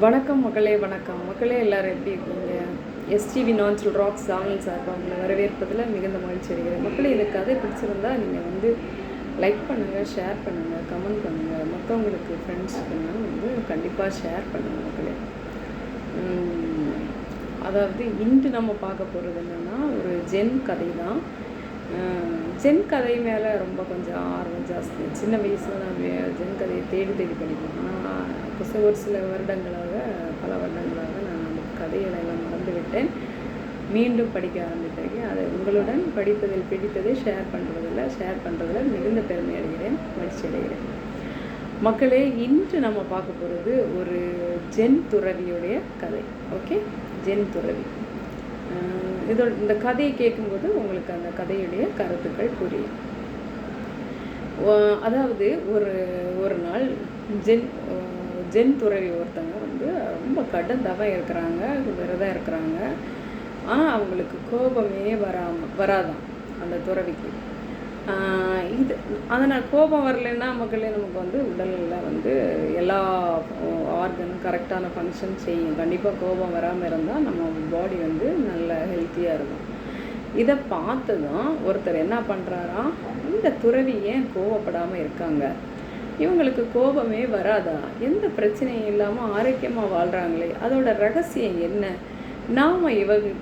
வணக்கம் மக்களே, வணக்கம் மக்களே. எல்லோரும் எப்படி இருக்கீங்க? எஸ்டிவி நாச்சுரல் ராக்ஸ் சேனல் சார்பாக உங்களை வரவேற்பதில் மிகுந்த மகிழ்ச்சி அடைகிறேன். மக்களே, இந்த கதை பிடிச்சிருந்தா நீங்கள் லைக் பண்ணுங்கள், ஷேர் பண்ணுங்கள், கமெண்ட் பண்ணுங்கள். மற்றவங்களுக்கு ஃப்ரெண்ட்ஸுக்குன்னா கண்டிப்பாக ஷேர் பண்ணுங்கள் மக்களே. அதாவது இன்று நம்ம பார்க்க போகிறது என்னென்னா, ஒரு ஜென் கதை தான். ஜென் கதை மேலே ரொம்ப கொஞ்சம் ஆர்வம் ஜாஸ்தி. சின்ன வயசில் நான் ஜென் கதையை தேடி படிப்பேன். ஆனால் ஒரு சில வருடங்களாக, பல வருடங்களாக நான் அந்த கதைகளை எல்லாம் மறந்துவிட்டேன். மீண்டும் படிக்க ஆரம்பித்தேன். அதை உங்களுடன் படிப்பதில் பிடித்ததை ஷேர் பண்ணுறதில் மிகுந்த பெருமை அடைகிறேன், மகிழ்ச்சி அடைகிறேன். மக்களே, இன்று நம்ம பார்க்க போகிறது ஒரு ஜென் துறவியுடைய கதை. ஓகே, ஜென் துறவி. இந்த கதையை கேட்கும்போது உங்களுக்கு அந்த கதையுடைய கருத்துக்கள் புரியும். அதாவது ஒரு நாள் ஜென் துறவி ஒருத்தங்க ரொம்ப கடும் தவம் இருக்கிறாங்க, விரதம் இருக்கிறாங்க. ஆனால் அவங்களுக்கு கோபமே வராதான் அந்த துறவிக்கு. அதனால் கோபம் வரலைன்னா மக்களே, நமக்கு உடலில் எல்லா ஆர்கனும் கரெக்டான ஃபங்க்ஷன் செய்யும். கண்டிப்பாக கோபம் வராமல் இருந்தால் நம்ம பாடி நல்ல ஹெல்த்தியாக இருக்கும். இதை பார்த்து தான் ஒருத்தர் என்ன பண்ணுறாராம், இந்த துறவி ஏன் கோபப்படாமல் இருக்காங்க, இவங்களுக்கு கோபமே வராதா, எந்த பிரச்சனையும் இல்லாமல் ஆரோக்கியமாக வாழ்கிறாங்களே, அதோட ரகசியம் என்ன, நாம்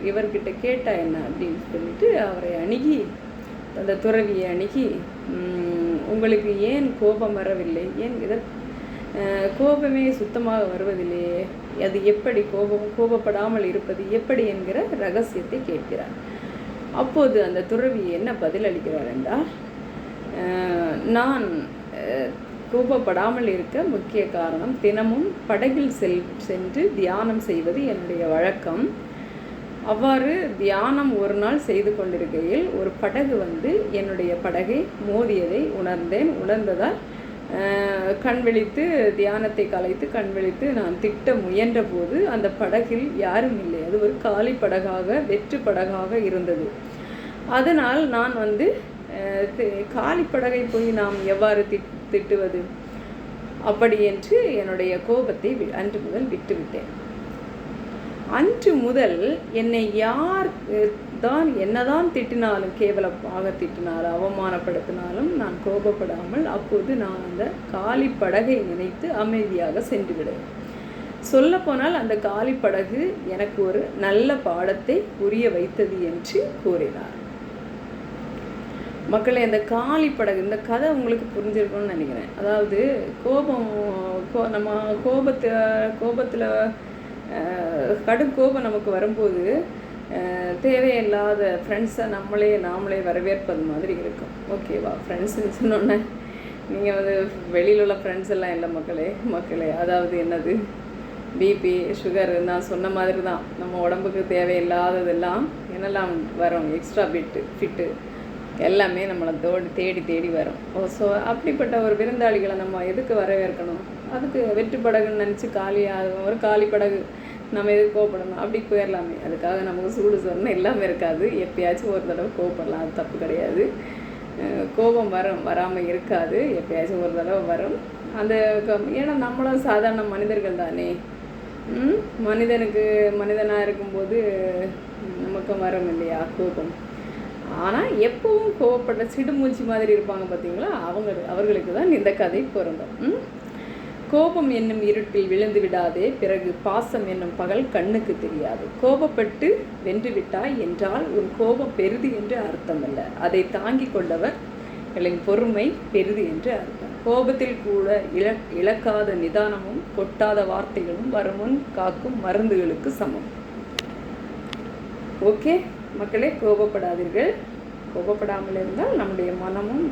இவர்கிட்ட கேட்டால் என்ன அப்படின்னு சொல்லிட்டு அவரை அணுகி, அந்த துறவியை அணுகி, உங்களுக்கு ஏன் கோபம் வரவில்லை, ஏன் கோபமே சுத்தமாக வருவதில்லையே, அது எப்படி கோபப்படாமல் இருப்பது எப்படி என்கிற ரகசியத்தை கேட்கிறார். அப்போது அந்த துறவி என்ன பதில் அளிக்கிறார் என்றால், நான் கோபப்படாமல் இருக்க முக்கிய காரணம், தினமும் படகில் சென்று தியானம் செய்வது என்னுடைய வழக்கம். அவ்வாறு தியானம் ஒரு நாள் செய்து கொண்டிருக்கையில் ஒரு படகு என்னுடைய படகை மோதியதை உணர்ந்ததால் கண் விழித்து தியானத்தை கலைத்து கண் விழித்து நான் திட்ட முயன்ற போது அந்த படகில் யாரும் இல்லை. அது ஒரு காலி படகாக, வெற்று படகாக இருந்தது. அதனால் நான் காலி படகை போய் நாம் எவ்வாறு திட்டுவது, அப்படி என்று என்னுடைய கோபத்தை அன்று முதல் விட்டுவிட்டேன். அன்று முதல் என்னை யார் தான் என்னதான் திட்டினாலும், கேவலமாக திட்டினாலும், அவமானப்படுத்தினாலும் நான் கோபப்படாமல் அப்போது நான் அந்த காலி படகை நினைத்து அமைதியாக சென்று விடுவேன். சொல்லப்போனால் அந்த காலி படகு எனக்கு ஒரு நல்ல பாடத்தை புரிய வைத்தது என்று கூறினார். மக்களே, அந்த காலி படகு, இந்த கதை உங்களுக்கு புரிஞ்சிருக்கும்னு நினைக்கிறேன். அதாவது நம்ம கோபத்தில் கடும் கோபம் நமக்கு வரும்போது தேவையில்லாத ஃப்ரெண்ட்ஸை நாமளே வரவேற்பது மாதிரி இருக்கும். ஓகேவா? ஃப்ரெண்ட்ஸுன்னு சொன்னோன்னே நீங்கள் வெளியில் உள்ள ஃப்ரெண்ட்ஸ் எல்லாம் இல்லை மக்களே. அதாவது என்னது, பிபி, சுகர், நான் சொன்ன மாதிரி தான். நம்ம உடம்புக்கு தேவையில்லாததெல்லாம் என்னெல்லாம் வரும், எக்ஸ்ட்ரா ஃபிட்டு எல்லாமே நம்மளை தேடி வரும். ஸோ அப்படிப்பட்ட ஒரு விருந்தாளிகளை நம்ம எதுக்கு வரவேற்கணும்? அதுக்கு வெற்று படகுன்னு நினச்சி ஒரு காலி படகு நம்ம எதுக்கு கோவப்படணும்? அப்படி போயிடலாமே. அதுக்காக நமக்கு சூடு சொன்ன எல்லாமே இருக்காது. எப்பயாச்சும் ஒரு தடவை கோவப்படலாம், அது தப்பு கிடையாது. கோபம் வராமல் இருக்காது, எப்பயாச்சும் ஒரு தடவை வரும். ஏன்னா நம்மளும் சாதாரண மனிதர்கள் தானே. மனிதனாக இருக்கும்போது நமக்கும் வரும் இல்லையா கோபம். ஆனால் எப்பவும் கோவப்பட்ட சிடுமூஞ்சி மாதிரி இருப்பாங்க பார்த்தீங்களா, அவர்களுக்கு தான் இந்த கதை பொருந்தும். கோபம் என்னும் இருட்டில் விழுந்து விடாதே, பிறகு பாசம் என்னும் பகல் கண்ணுக்கு தெரியாது. கோபப்பட்டு வென்று விட்டாய் என்றால் உன் கோபம் பெரிது என்று அர்த்தமல்ல, அதை தாங்கி கொண்டவர்களின் பொறுமை பெரிது என்று அர்த்தம். கோபத்தில் கூட இழக்காத நிதானமும் கொட்டாத வார்த்தைகளும் வருமுன் காக்கும் மருந்துகளுக்கு சமம். ஓகே மக்களே, கோபப்படாதீர்கள். கோபப்படாமல் இருந்தால் நம்முடைய மனமும்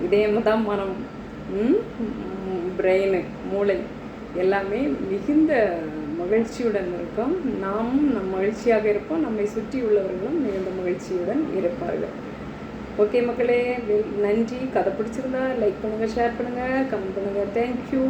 இதயம் தான் மனம், பிரெயின், மூளை எல்லாமே மிகுந்த மகிழ்ச்சியுடன் இருக்கும். நாமும் மகிழ்ச்சியாக இருப்போம், நம்மை சுற்றி உள்ளவர்களும் மிகுந்த மகிழ்ச்சியுடன் இருப்பார்கள். ஓகே மக்களே, நன்றி. கதை பிடிச்சிருந்தா லைக் பண்ணுங்கள், ஷேர் பண்ணுங்கள், கமெண்ட் பண்ணுங்கள். தேங்க்யூ.